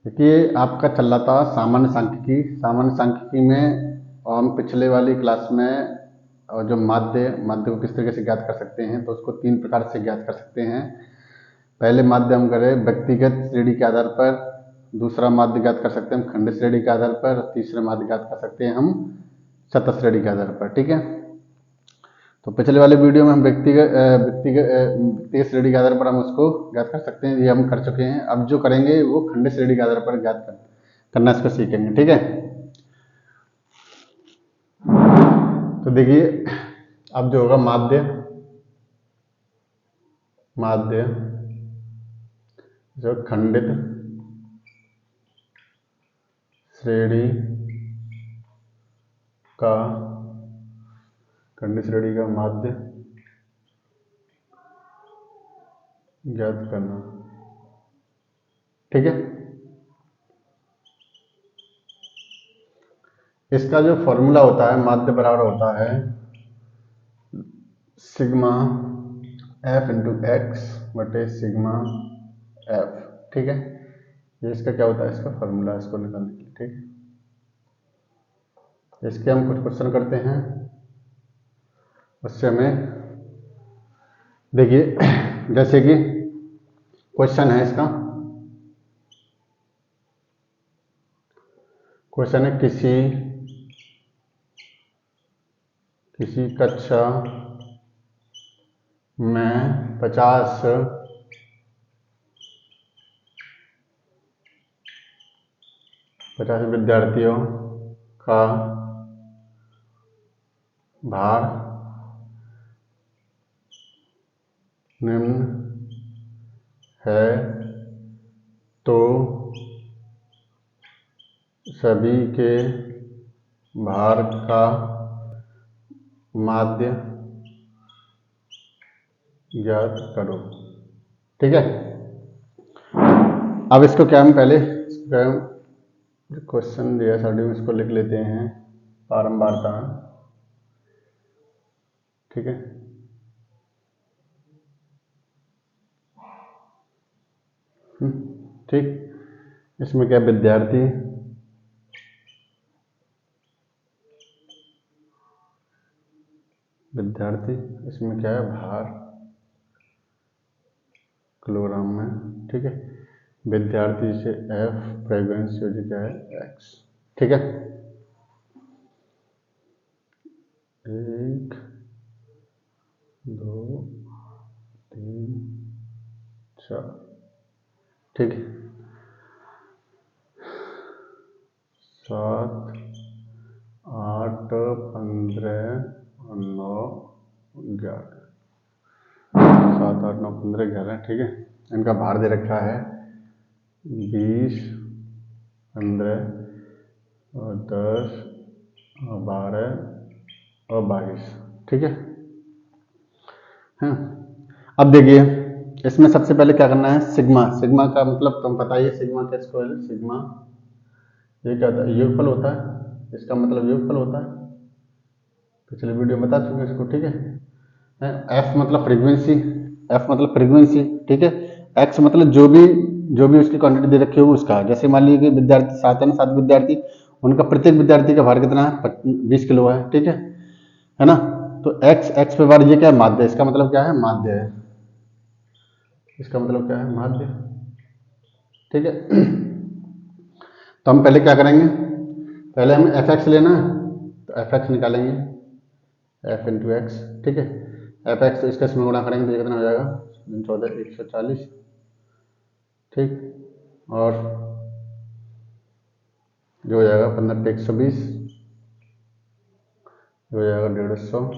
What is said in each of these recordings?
देखिए आपका चल रहा था सामान्य सांख्यिकी में, और हम पिछले वाली क्लास में और जो माध्य को किस तरीके से ज्ञात कर सकते हैं, तो उसको 3 प्रकार से ज्ञात कर सकते हैं। पहले माध्य हम करें व्यक्तिगत श्रेणी के आधार पर, दूसरा माध्य ज्ञात कर सकते हैं हम खंड श्रेणी के आधार पर, और तीसरा माध्य ज्ञात कर सकते हैं हम सतत श्रेणी के आधार पर। ठीक है, तो पिछले वाले वीडियो में हम व्यक्तिगत श्रेणी के आधार पर हम उसको ज्ञात कर सकते हैं, ये हम कर चुके हैं। अब जो करेंगे वो खंड श्रेणी के आधार पर ज्ञात करना इसको सीखेंगे। ठीक है, तो देखिए अब जो होगा माध्य जो खंडित श्रेणी का माध्य ज्ञात करना। ठीक है, इसका जो फॉर्मूला होता है माध्य बराबर होता है सिग्मा एफ इंटू एक्स बटे सिग्मा एफ। ठीक है, ये इसका क्या होता है, इसका फॉर्मूला, इसको निकालने के लिए। ठीक है, इसके हम कुछ क्वेश्चन करते हैं, उससे हमें देखिए जैसे कि क्वेश्चन है इसका, क्वेश्चन है किसी कक्षा में 50 विद्यार्थियों का भार निम्न है, तो सभी के भार का माध्य ज्ञात करो। ठीक है, अब इसको क्या हम पहले क्वेश्चन दिया साइड में, इसको लिख लेते हैं बारंबारता। ठीक है, ठीक, इसमें क्या विद्यार्थी इसमें क्या है भार किलोग्राम में। ठीक है, विद्यार्थी से एफ, फ्रीक्वेंसी हो क्या है एक्स। ठीक है, 1 2 3 4। ठीक है, 7 8 15 और 9 11। 7 8 9 15 11। ठीक है, इनका भार दे रखा है 20 15 और 10 और 12 और 22। ठीक है, हाँ, अब देखिए इसमें सबसे पहले क्या करना है, सिग्मा का मतलब तुम बताइए, सिग्मा क्या इसको है, सिग्मा ये क्या होता है, योगफल होता है, इसका मतलब योगफल होता है, पिछले वीडियो में बता चुके इसको। ठीक है, एफ मतलब फ्रीक्वेंसी, ठीक है, एक्स मतलब जो भी उसकी क्वांटिटी दे रखी हो उसका। जैसे मान लीजिए कि विद्यार्थी 7 है ना, 7 विद्यार्थी, उनका प्रत्येक विद्यार्थी का भार कितना है, 20 किलो है। ठीक है ना, तो एक्स पे बार ये क्या है, माध्य, इसका मतलब क्या है, माध्य है, इसका मतलब क्या है, माध्य। ठीक है, तो हम पहले क्या करेंगे, पहले हमें एफ एक्स लेना है, तो एफ एक्स निकालेंगे, एफ इंटू एक्स। ठीक है, एफ एक्स तो इसका इसमें गुणा करेंगे तो ये कितना हो जाएगा, 14 140। ठीक, और जो हो जाएगा 15 120, ये हो जाएगा 150,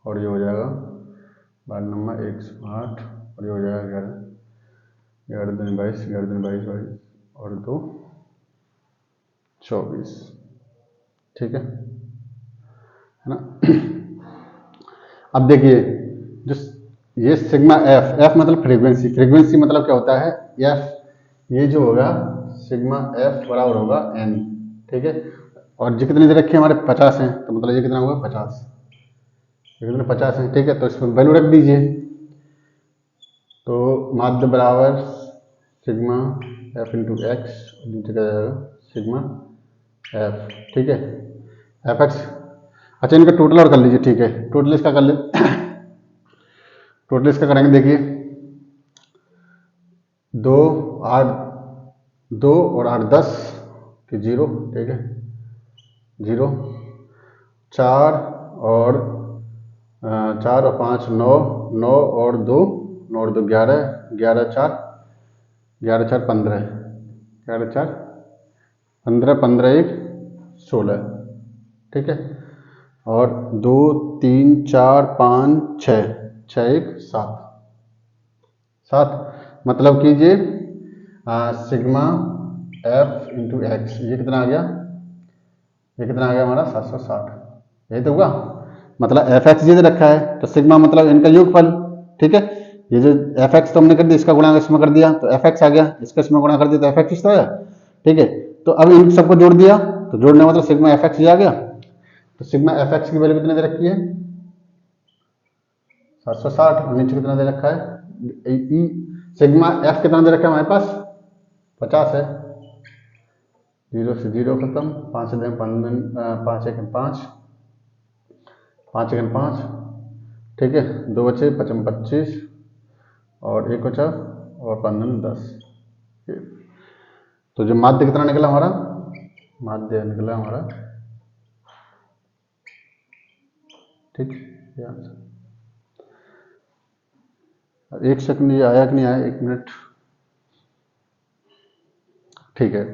और ये हो जाएगा 12 नंबर 108, और ये हो जाएगा 11 दिन 22, 11 दिन 22 और 2 24। ठीक है ना। अब देखिए जो ये सिग्मा एफ मतलब फ्रीक्वेंसी मतलब क्या होता है, एफ, ये जो होगा सिग्मा एफ बराबर होगा एन। ठीक है, और जो कितने दे रखे हमारे 50 हैं, तो मतलब ये कितना होगा 50, ये कितने 50 हैं। ठीक है, तो इसमें वैल्यू रख दीजिए, तो माध्य बराबर सिग्मा एफ इंटू एक्स, नीचे क्या जाएगा सिग्मा एफ, ठीक है, एफ एक्स। अच्छा इनका टोटल और कर लीजिए, ठीक है, टोटल इसका कर ले टोटल इसका करेंगे, देखिए 2 8 2 और 8 10 कि 0, ठीक है 0, 4 और 4 और 5 9, 9 और 2 9 और 2 11, 11 4 11 4 15, 11 4 15, 15 1 16, ठीक है, और 2 3 4 5 6 6 1 7 7, मतलब कीजिए सिग्मा एफ इंटू एक्स, ये कितना आ गया, ये कितना आ गया हमारा 760, यही तो हुआ, मतलब एफ एक्स ये रखा है तो सिग्मा मतलब इनका योगफल, ठीक है, ये जो एफ एक्स तो हमने कर दिया, इसका गुणा इसमें कर दिया तो एफ एक्स आ गया, इसका इसमें गुणा कर दिया तो एफ एक्स तो है, ठीक है, तो अब इन सबको जोड़ दिया तो जोड़ने मतलब सिग्मा एफ एक्स आ गया, तो सिग्मा एफ एक्स की वैल्यू कितने दे रखी है 760, और नीचे कितना दे रखा है ई, सिग्मा एफ कितना दे रखा है हमारे पास 50 है, 0 से 0 खत्म, 5 से 5 1 5 5 1 5, ठीक है, 2 बचे 55 25 और 1 बचा और 15 10, तो जो माध्य कितना निकला हमारा, माध्य निकला हमारा, ठीक, एक सेकंड, ये आया कि नहीं आया, 1 मिनट, ठीक है।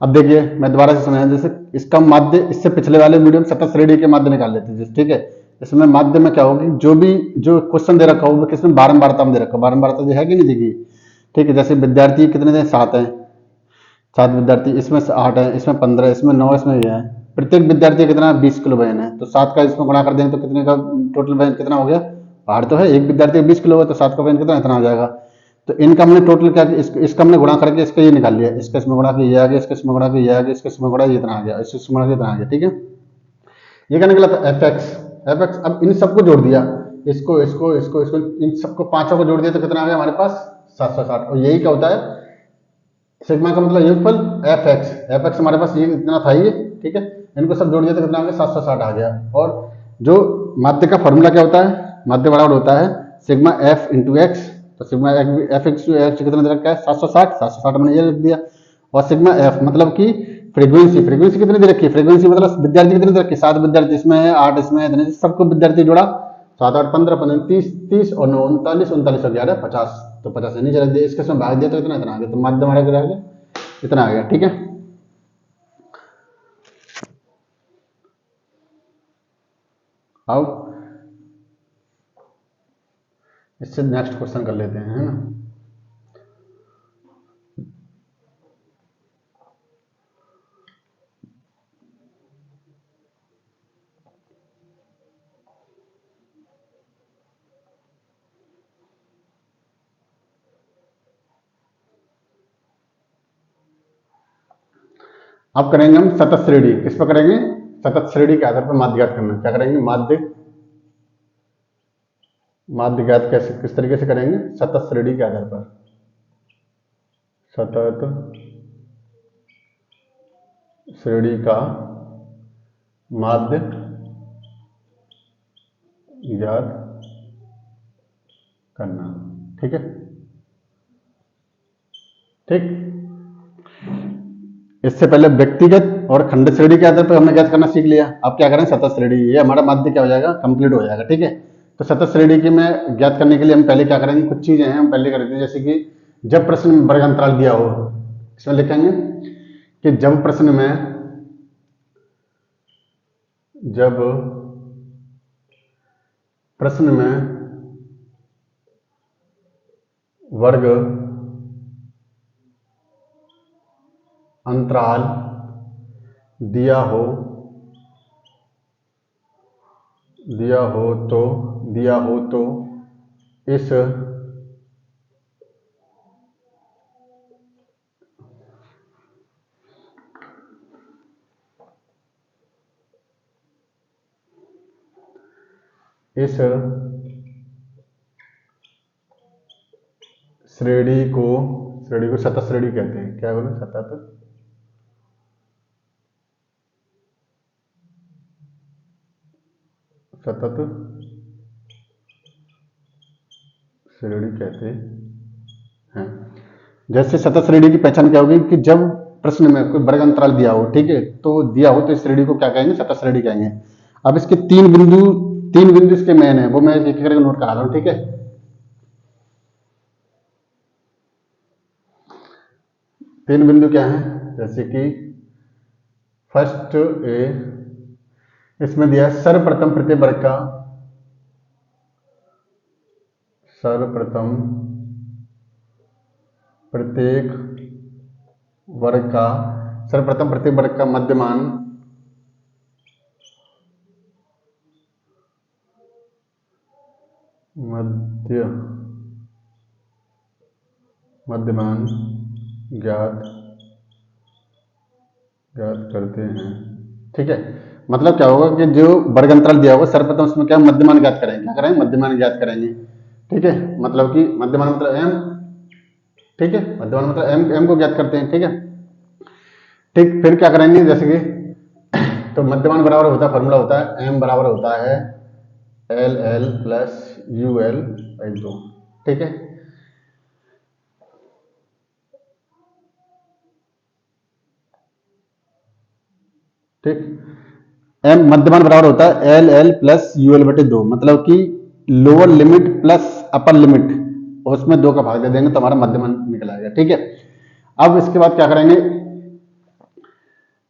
अब देखिए मैं दोबारा से समझाऊं, जैसे इसका माध्य इससे पिछले वाले वीडियो में सतत श्रेणी के माध्य निकाल लेते हैं, ठीक है, इसमें माध्य में क्या होगी, जो क्वेश्चन दे रखा होगा किसमें बारंबारता में दे रखा, बारंबारता है कि नहीं देखिए, ठीक है, जैसे विद्यार्थी कितने हैं 7 हैं, 7 विद्यार्थी, इसमें 8 है, इसमें 15, इसमें 9, इसमें ये है, प्रत्येक विद्यार्थी कितना 20 किलो वजन है, तो 7 का इसमें गुणा कर देंगे तो कितने का टोटल वजन कितना हो गया, 8 तो है, एक विद्यार्थी 20 किलो है तो 7 का वजन कितना इतना आ जाएगा, तो इनका हमने टोटल क्या, इसका हमने गुणा करके इसका ये निकाल लिया, इसका इसमें गुणा किया ये आ गया, इसका इसमें गुणा किया ये आ गया, इसका इसमें गुणा ये इतना आ गया, इसका इसमें गुणा इतना आ गया, ठीक है, ये क्या निकला था एफ एक्स, एफ एक्स। अब इन सबको जोड़ दिया, इसको इसको इसको इसको इन सबको पांचों को जोड़ दिया तो कितना आ गया हमारे पास 760, और यही क्या होता है सिग्मा का मतलब योगफल एफ एक्स, एफ एक्स हमारे पास ये इतना था ये, ठीक है, इनको सब जोड़ दिया तो कितना आ गया 760 आ गया, और जो माध्य का फॉर्मूला क्या होता है, माध्य बराबर होता है सिग्मा एफ इंटू एक्स, तो सिग्मा एफ एक्स कितना दे रखा है 760, 760 मैंने ये लिख दिया, और सिग्मा एफ मतलब कि फ्रीक्वेंसी, फ्रीक्वेंसी कितनी दे रखी है, फ्रीक्वेंसी मतलब विद्यार्थी कितने दे रखी है 7 विद्यार्थी, इसमें है 8, इसमें है इतने, सबको विद्यार्थी जोड़ा 7 8 15 15 30 30 और 9 39 39 और 11 50, तो 50 नीचे रख दिया, इसके इसमें भाग दिया तो इतना इतना आ गया, तो माध्य हमारा क्या आ गया इतना आ गया, ठीक है। अब इससे नेक्स्ट क्वेश्चन कर लेते हैं, है ना, अब करेंगे हम सतत श्रेणी, किस पर करेंगे, सतत श्रेणी के आधार पर माध्य ज्ञात करना, क्या करेंगे माध्य, माध्य ज्ञात कैसे किस तरीके से करेंगे, सतत श्रेणी के आधार पर, सतत श्रेणी का माध्य ज्ञात करना, ठीक है, ठीक, इससे पहले व्यक्तिगत और खंड श्रेणी के आधार पर हमने ज्ञात करना सीख लिया, अब क्या करें सतत श्रेणी, ये हमारा माध्य क्या हो जाएगा कंप्लीट हो जाएगा, ठीक है, तो सतत श्रेणी की में ज्ञात करने के लिए हम पहले क्या करेंगे, कुछ चीजें हैं हम पहले करेंगे, जैसे कि जब प्रश्न में वर्ग अंतराल दिया हो, इसमें लिखेंगे कि जब प्रश्न में वर्ग अंतराल दिया हो तो इस श्रेणी को श्रेणी को सतत श्रेणी कहते हैं। क्या बोले? सतत सतत श्रेणी कहते हैं। जैसे सतत श्रेणी की पहचान क्या होगी कि जब प्रश्न में कोई वर्ग अंतराल दिया हो, ठीक है, तो दिया हो तो इस श्रेणी को क्या कहेंगे? सतत श्रेणी कहेंगे। अब इसके तीन बिंदु इसके मेन है, वो मैं एक एक करके नोट करा रहा हूं, ठीक है। तीन बिंदु क्या है? जैसे कि फर्स्ट ए, इसमें दिया है सर्वप्रथम प्रत्येक वर्ग का, सर्वप्रथम प्रत्येक वर्ग का, सर्वप्रथम प्रत्येक वर्ग का मध्यमान, मध्यमान ज्ञात करते हैं, ठीक है। मतलब क्या होगा कि जो वर्ग अंतराल दिया होगा सर्वप्रथम उसमें क्या मध्यमान ज्ञात करेंगे, क्या करेंगे? मध्यमान ज्ञात करेंगे, ठीक है। मतलब कि मध्यमान मतलब एम, ठीक है, मध्यमान मतलब एम को ज्ञात करते हैं, ठीक है। ठीक, फिर क्या करेंगे? जैसे कि तो मध्यमान बराबर होता है, फॉर्मूला होता है एम बराबर होता है L L plus U L by 2, ठीक है। ठीक, एम मध्यमान बराबर होता है L L plus U L बटे 2, मतलब कि lower limit plus upper limit, उसमें 2 का भाग दे देंगे तो हमारा मध्यमान निकल आएगा, ठीक है। अब इसके बाद क्या करेंगे?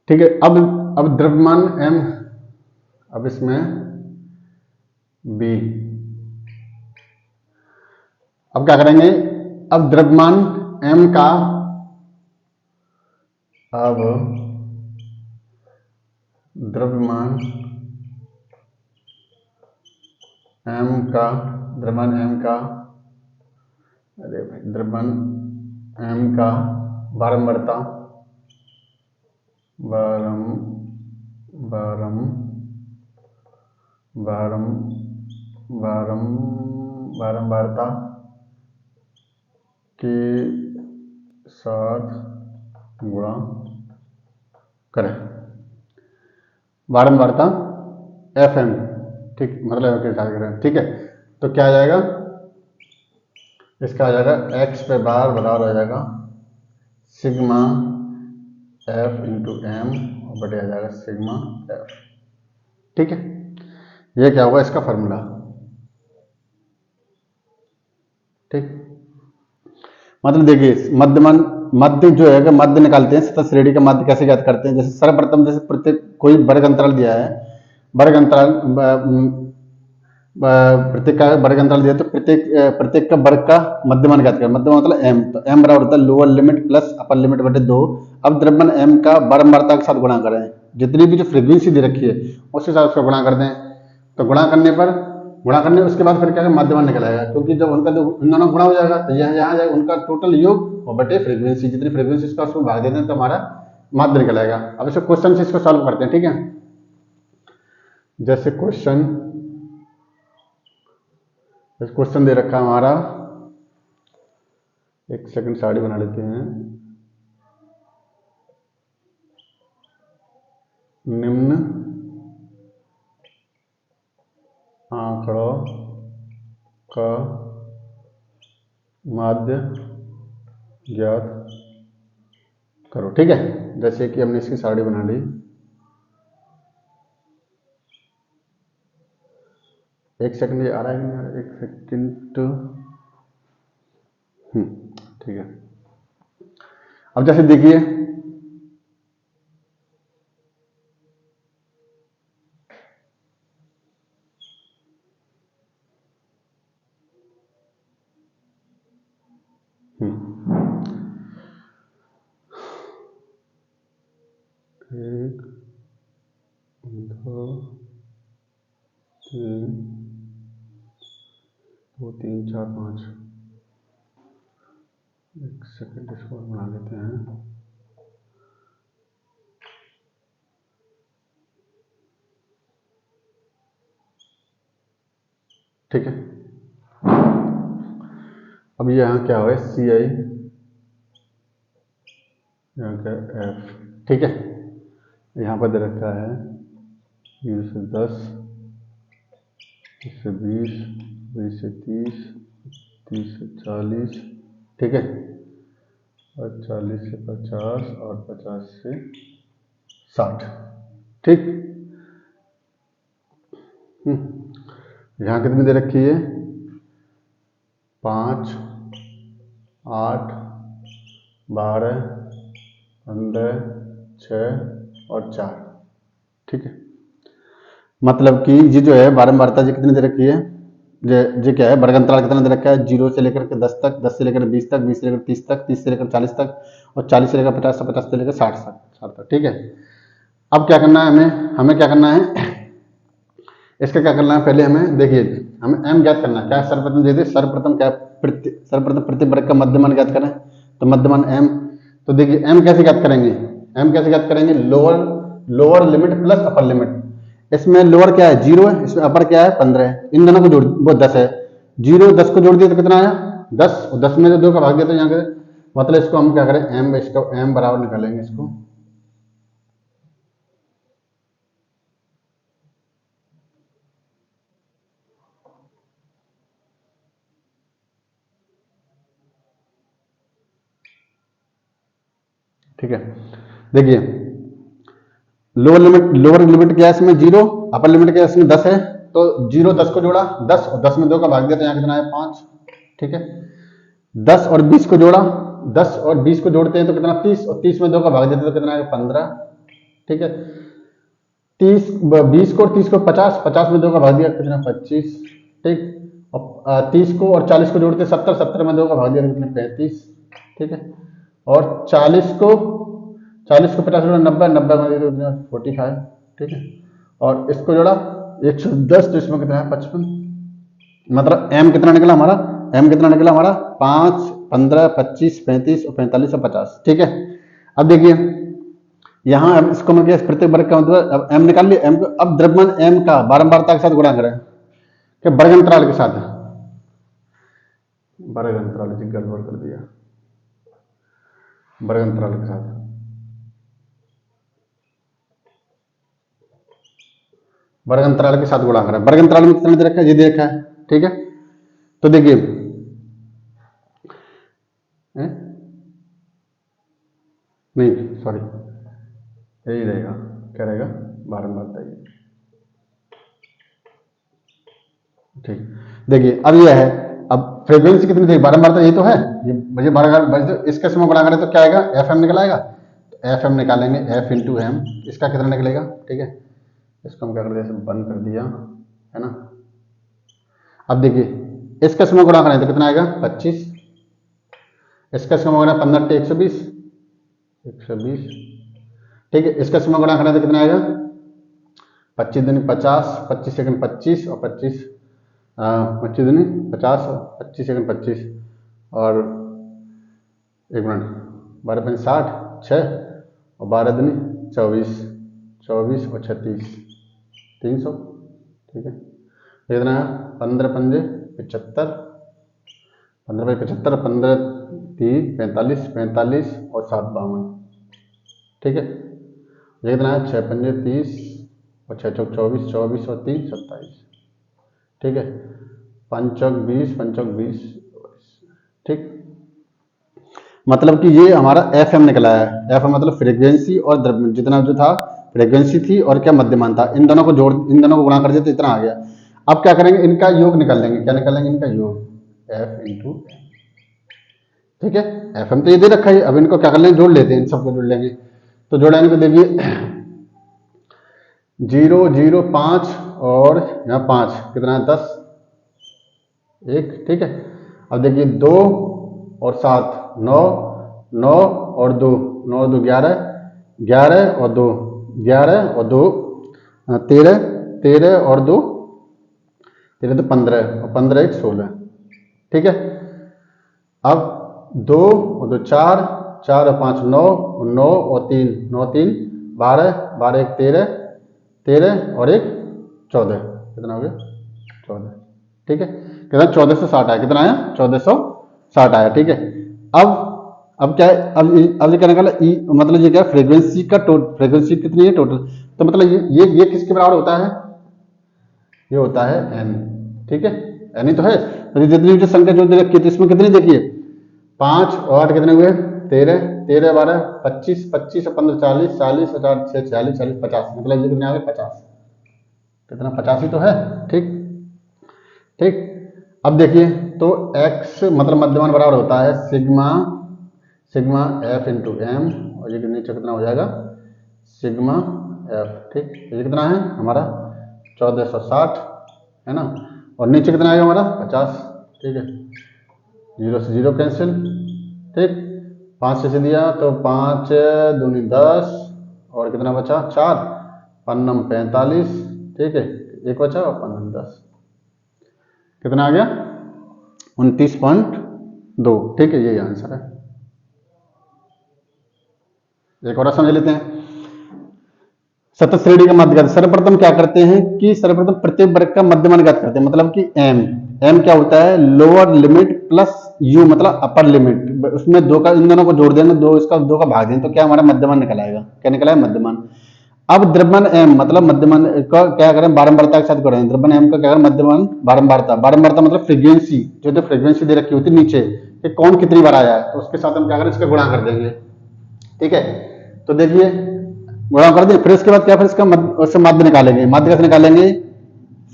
ठीक है, अब द्रव्यमान एम, अब इसमें बी, अब क्या करेंगे? अब द्रव्यमान एम का, अब द्रव्यमान एम का, द्रव्यमान एम का, अरे भाई, द्रव्यमान एम का बारंबारता, बारंबारता के साथ गुणा करें, बारंबारता एफ एम, ठीक, मतलब के साथ करें, ठीक है। तो क्या आ जाएगा? इसका आ जाएगा एक्स पे बार बराबर हो जाएगा सिग्मा एफ इंटू एम और बटे आ जाएगा सिग्मा एफ, ठीक है। ये क्या होगा? इसका फॉर्मूला, ठीक। मतलब देखिए मध्य जो है, मध्य निकालते हैं, सतत श्रेणी का मध्य कैसे ज्ञात करते हैं? जैसे सर्वप्रथम, जैसे प्रत्येक कोई वर्ग अंतराल दिया है, वर्ग अंतराल प्रत्येक का वर्ग अंतराल दिया तो प्रत्येक का वर्ग का मध्यमान ज्ञात करें। मध्यमान मतलब एम, तो एम बराबर होता है lower limit plus upper limit बटे 2। अब द्रव्यमान एम का बारंबारता के साथ गुणा करें, जितनी भी जो फ्रीक्वेंसी दे रखी है उसके साथ उसका गुणा कर दें। तो गुणा करने उसके बाद फिर क्या है? मध्यमान निकल आएगा, क्योंकि जब उनका इन दोनों गुणा हो जाएगा तो यहाँ जाएगा उनका टोटल योग और बटे फ्रीक्वेंसी, जितनी फ्रीक्वेंसी इसका उसको भाग देते हैं तो हमारा माध्य निकल आएगा। अब इसको क्वेश्चन से इसको सॉल्व करते हैं, ठीक है। जैसे क्वेश्चन दे रखा है हमारा, एक सेकंड साड़ी बना लेते हैं। निम्न आंकड़ों का माध्य ज्ञात करो, ठीक है। जैसे कि हमने इसकी साड़ी बना ली, एक सेकंड, ये आ रहा है कि नहीं आ रहा है? एक सेकंड, ठीक है। अब जैसे देखिए, एक, दो, तीन, 2 3 4 5, एक सेकंड इसको बना लेते हैं। ठीक है, अब यहाँ क्या हुआ? सी आई यहाँ का एफ, ठीक है। यहाँ पर दे रखा है 0 से 10, 10 से 20, 20 से 30, 30 से 40, ठीक है, और 40 से 50 और 50 से 60, ठीक। यहाँ कितनी दे रखी है? 5, 8, 12, 15, 6 और 4, ठीक है। मतलब कि ये जो है बारंबारता जी कितनी दे रखी है? ये क्या है? वर्ग अंतराल कितना दे रखा है? 0 से लेकर के 10 तक, 10 से लेकर 20 तक, 20 से लेकर 30 तक, 30 से लेकर 40 तक, और 40 से लेकर 50, 50 से लेकर 60 तक, 60 तक, ठीक है। अब क्या करना है हमें क्या करना है? इसका क्या करना है? पहले हमें देखिए, हमें m ज्ञात करना है। क्या सर्वप्रथम देखिए, सर्वप्रथम प्रति वर्ग का मध्यमान ज्ञात करें, तो मध्यमान m। तो देखिए m कैसे ज्ञात करेंगे? m कैसे ज्ञात करेंगे? Lower limit plus upper limit. इसमें लोअर क्या है? 0 है, इसमें अपर क्या है? 15 है। इन दोनों को जोड़, वो 10 है। 0 10 को जोड़ दिया तो कितना आया? 10, और 10 में से 2 का भाग दिया तो यहाँ के, मतलब इसको हम क्या करें? m, इसको m बराबर निकालेंगे इसको, ठीक है। देखिए लोअर लिमिट क्या है इसमें? 0, अपर लिमिट क्या है इसमें? 10 है। तो 0 10 को जोड़ा 10, और 10 में 2 का भाग दिया तो यहाँ कितना है? 5, ठीक है। 10 और 20 को जोड़ा, 10 और 20 को जोड़ते हैं तो कितना? 30, और 30 में 2 का भाग देते हैं तो कितना है? 15, ठीक है। 30 20 को और 30 को 50, 50 में 2 का भाग दिया कितना? 25, ठीक। और 30 को और 40 को जोड़ते 70, 70 में 2 का भाग दिया कितने? 35, ठीक है। और 40 को 50 जोड़ा 90, 90 में दे दो 45, ठीक है। और इसको जोड़ा 110, तो इसमें कितना है? 55। मतलब m कितना निकला हमारा? m कितना निकला हमारा? 5, 15, 25, 35 और 45 और 50, ठीक है। अब देखिए यहाँ हम इसको मतलब प्रत्येक वर्ग का मतलब, अब m निकाल लिया। m को अब द्रव्यमान m का बारंबारता के साथ गुणा करें, कि वर्ग अंतराल के साथ, वर्ग अंतराल जी गड़बड़ कर दिया, वर्ग अंतराल के साथ, वर्ग अंतराल के साथ गुणा करें। वर्ग अंतराल में कितना दे रखा है? ये दे रखा है, ठीक है। तो देखिए नहीं, सॉरी, यही रहेगा। क्या रहेगा? बारंबारता ही, ठीक। देखिए अब ये है, अब फ्रीक्वेंसी कितनी थी? बारंबारता ये तो है, ये मुझे बारंबार इसके समय गुणा करें तो क्या आएगा? एफ एम निकल आएगा। तो एफ एम निकालेंगे, एफ इंटू एम, इसका कितना निकलेगा? ठीक है, इसको हम क्या कर दिया? बंद कर दिया, है ना। अब देखिए इसका समय गुणा करें तो कितना आएगा? 25। इसका समय गुणा 15 × 120, 120, ठीक है। इसका समय गुणा करें तो कितना आएगा? 25 दूनी 50, 25 सेकंड 25, और 25 25 दूनी 50, 25 सेकंड 25, और 1 मिनट, 12 5 60, 6 और 12 दूनी 24, 24 और 36, 300, ठीक है। कितना है? 15 पंजे 75, 15 बाई 75, 15 3 45, 45 और 7 52, ठीक है। ये कितना है? 6 पंजे 30 और 6 चौक 24, 24 और 3 27, ठीक है। 5 चौक 20, 5 चौक 20, ठीक। मतलब कि ये हमारा एफ एम निकला है। एफ एम मतलब फ्रीक्वेंसी और द्रव्यमान, जितना जो था फ्रीक्वेंसी थी और क्या मध्यमान था, इन दोनों को जोड़, इन दोनों को गुणा कर दिया तो इतना आ गया। अब क्या करेंगे? इनका योग निकाल लेंगे। क्या निकालेंगे? इनका योग, एफ इंटू, ठीक है। एफ एम तो ये दे रखा है, अब इनको क्या कर लेंगे? जोड़ लेते हैं, इन सबको जोड़ लेंगे। तो जोड़ेंगे तो देखिए 0 0 5 और यहाँ 5 कितना है? 10, 1, ठीक है। अब देखिए 2 और 7 9, 9 और 2 9 और 2 11, 11 और 2 11 और 2 13, 13 और 2 13 तो 15, और 15 1 16, ठीक है। अब 2 और 2 4, 4 और 5 9, और 9 और 3 9 3 12, 12 1 13, 13 और 1 14, कितना हो गया? 14, ठीक है। कितना? 1460 आया। कितना आया? 1460 आया, ठीक है। अब अब क्या है, अब ये कहने का ई मतलब ये क्या है, फ्रीक्वेंसी का फ्रीक्वेंसी कितनी है टोटल, तो मतलब ये किसके बराबर होता है, ये होता है एन। ठीक है, एन ही तो है। तो ये जितनी भी संख्या जो रखी है इसमें कितनी देखिए, 5 और 8 कितने हुए, 13, 13 12 25, 25 और 15 40, 40 और 4 6 46, 40 50, मतलब ये कितने आ गए 50, कितना 50 ही तो है। ठीक ठीक। अब देखिए तो x मतलब मध्यमान बराबर होता है sigma sigma F into M, और ये नीचे कितना हो जाएगा सिग्मा एफ। ठीक, ये कितना है हमारा 1460 है ना, और नीचे कितना आएगा हमारा 50। ठीक है, 0 से 0 कैंसिल। ठीक, 5 से दिया तो 5 दूनी 10, और कितना बचा 4, पन्नम 45। ठीक है, एक बचा और पन्नम 10, कितना आ गया 29.2। ठीक है, यही आंसर है। एक और समझ लेते हैं। सतत श्रेणी का मध्य ज्ञात, सर्वप्रथम क्या करते हैं कि सर्वप्रथम प्रत्येक वर्ग का मध्यमान ज्ञात करते हैं, मतलब कि एम क्या होता है, लोअर लिमिट प्लस यू मतलब अपर लिमिट, उसमें दो का इन दोनों को जोड़ देंगे, दो का भाग देंगे तो क्या हमारा मध्यमान निकल आएगा, क्या निकला है मध्यमान। अब द्रव्यमान एम मतलब मध्यमान का क्या करें, बारंबारता के साथ करें, द्रव्यमान एम का क्या करें मध्यमान बारंबारता, बारंबारता मतलब फ्रीक्वेंसी, जो फ्रीक्वेंसी दे रखी होती है नीचे कि कौन कितनी बार आया है, तो उसके साथ हम क्या करें इसका गुणा कर देंगे। ठीक है, तो देखिए गुणा कर दें, फिर इसके बाद क्या, फिर इसका उससे माध्य निकालेंगे, माध्य कैसे निकालेंगे,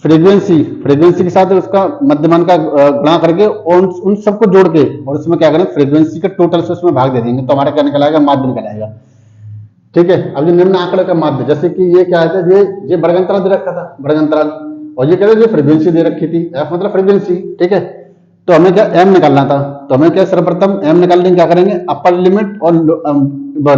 फ्रीक्वेंसी के साथ उसका मध्यमान का गुणा करके और उन सबको जोड़ के और उसमें क्या करें फ्रीक्वेंसी का टोटल से उसमें भाग दे देंगे, तो हमारा क्या निकल आएगा माध्य निकल आएगा। ठीक है, अब जो निम्न आंकड़े का माध्य, जैसे कि ये क्या है, ये वर्गांतराल दे रखा था वर्गांतराल, और ये कहते हैं फ्रीक्वेंसी दे रखी थी, एफ मतलब फ्रीक्वेंसी। ठीक है, तो हमें क्या एम निकालना था, तो हमें क्या सर्वप्रथम एम निकालने के क्या करेंगे, अपर लिमिट और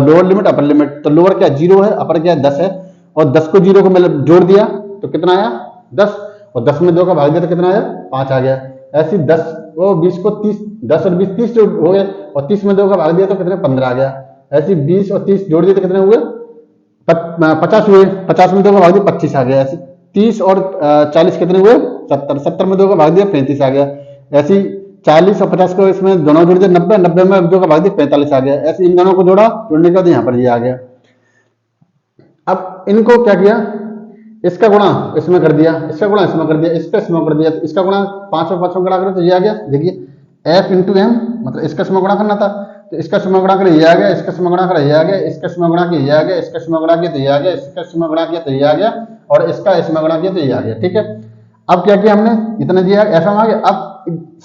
लोअर लिमिट अपर लिमिट, तो लोअर क्या 0 है, अपर क्या 10 है, और 10 को 0 को मतलब जोड़ दिया तो कितना आया 10, और 10 में 2 का भाग दिया तो कितना आया 5 आ गया। ऐसी 10 वो 20 को 30, 10 और 20 30 जो हो गए, और 30 में 2 का भाग दिया तो कितने 15 आ गया। ऐसी 20 और 30 जोड़ दिए तो कितने हुए 50 हुए, 50 में 2 का भाग दिया 25 आ गया। ऐसे 30 और 40 कितने हुए 70, 70 में 2 का भाग दिया 35 आ गया। ऐसी 40 और 50 को इसमें दोनों जोड़ दिया 90, 90 में 2 का भाग दिया 45 आ गया। ऐसे इन दोनों को जोड़ा, जोड़ने के बाद यहाँ पर ये आ गया। अब इनको क्या किया, इसका गुणा इसमें कर दिया, इसका गुणा इसमें कर दिया, इसका इसमें कर दिया, तो इसका गुणा 5 और 5 में गुणा करें तो ये आ गया। देखिए एफ इंटू एम मतलब इसका इसमें गुणा करना था, तो इसका इसमें गुणा करें ये आ गया, इसका इसमें गुणा करें ये आ गया, इसका इसमें गुणा किया ये आ गया, इसका इसमें गुणा किया तो ये आ गया, इसका इसमें गुणा किया तो ये आ गया, और इसका इसमें गुणा किया तो ये आ गया। ठीक है, अब क्या किया हमने, इतना दिया एफ एम आ गया। अब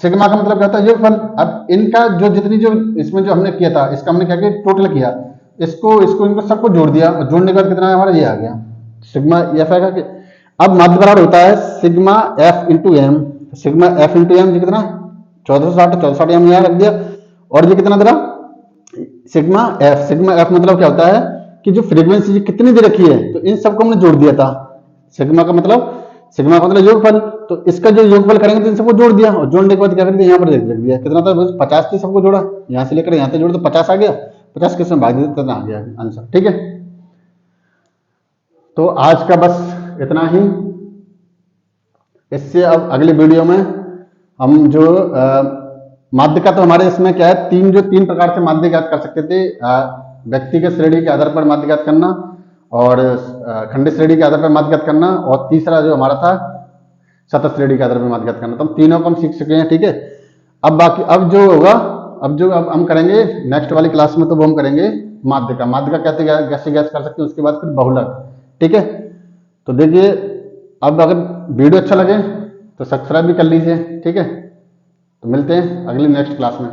सिग्मा का मतलब क्या होता है योगफल। अब इनका जो जितनी जो इसमें जो हमने किया था, इसका हमने क्या किया टोटल किया, इसको इसको इनको सबको जोड़ दिया, और जोड़ने के बाद कितना हमारा ये आ गया सिग्मा एफ आएगा। कि अब माध्य बराबर होता है sigma F into M, sigma F into M ये कितना 1460, 1460 एम यहाँ रख दिया, और ये कितना दे रहा सिग्मा एफ मतलब क्या होता है कि जो फ्रीक्वेंसी कितनी दे रखी है, तो इन सबको हमने जोड़ दिया था। सिग्मा का मतलब योगफल, तो इसका जो योगफल करेंगे तो इन सबको जोड़ दिया, और जोड़ने के बाद क्या कर दिया यहाँ पर लिख दिया कितना था 50 से सबको जोड़ा, यहाँ से लेकर यहाँ से जोड़ा तो 50 आ गया, 50 किस में भाग दिया कितना आ गया आंसर। ठीक है, तो आज का बस इतना ही। इससे अब अगली वीडियो में हम जो माध्य का, तो हमारे इसमें क्या है तीन प्रकार से माध्य ज्ञात कर सकते थे, व्यक्तिगत श्रेणी के आधार पर माध्य ज्ञात करना, और खंडित श्रेणी के आधार पर माध्य ज्ञात करना, और तीसरा जो हमारा था सतत श्रेणी के आधार पर माध्य ज्ञात करना। तो हम तीनों को हम सीख सके हैं। ठीक है, अब बाकी अब जो होगा, अब हम करेंगे नेक्स्ट वाली क्लास में, तो वो हम करेंगे माध्य का कैसे ज्ञात कर सकते हैं, उसके बाद फिर बहुलक। ठीक है, तो देखिए अब अगर वीडियो अच्छा लगे तो सब्सक्राइब भी कर लीजिए। ठीक है, तो मिलते हैं अगली नेक्स्ट क्लास में।